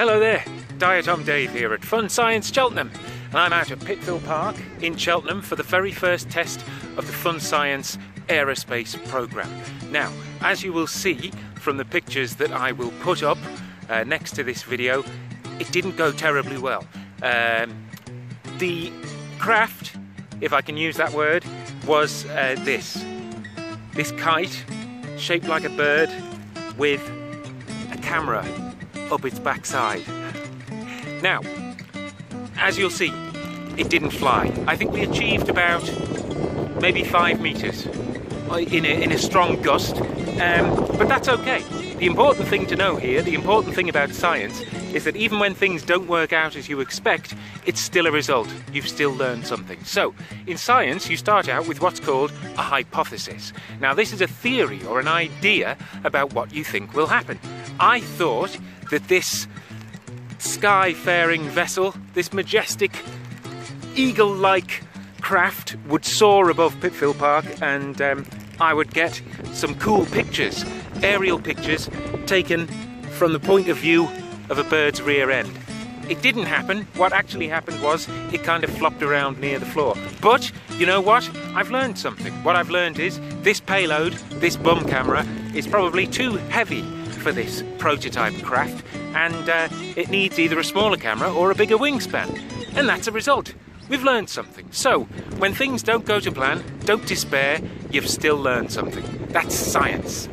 Hello there, Diatom Dave here at Fun Science Cheltenham, and I'm out at Pittville Park in Cheltenham for the very first test of the Fun Science Aerospace programme. Now, as you will see from the pictures that I will put up next to this video, it didn't go terribly well. The craft, if I can use that word, was this kite shaped like a bird with a camera up its backside. Now, as you'll see, it didn't fly. I think we achieved about maybe 5 meters in a strong gust, but that's okay. The important thing to know here, the important thing about science, is that even when things don't work out as you expect, it's still a result. You've still learned something. So, in science, you start out with what's called a hypothesis. Now, this is a theory or an idea about what you think will happen. I thought that this sky-faring vessel, this majestic eagle-like craft would soar above Pittville Park, and I would get some cool pictures, aerial pictures taken from the point of view of a bird's rear end. It didn't happen. What actually happened was it kind of flopped around near the floor. But you know what? I've learned something. What I've learned is this payload, this bum camera, is probably too heavy for this prototype craft, and it needs either a smaller camera or a bigger wingspan. And that's a result. We've learned something. So, when things don't go to plan, don't despair, you've still learned something. That's science.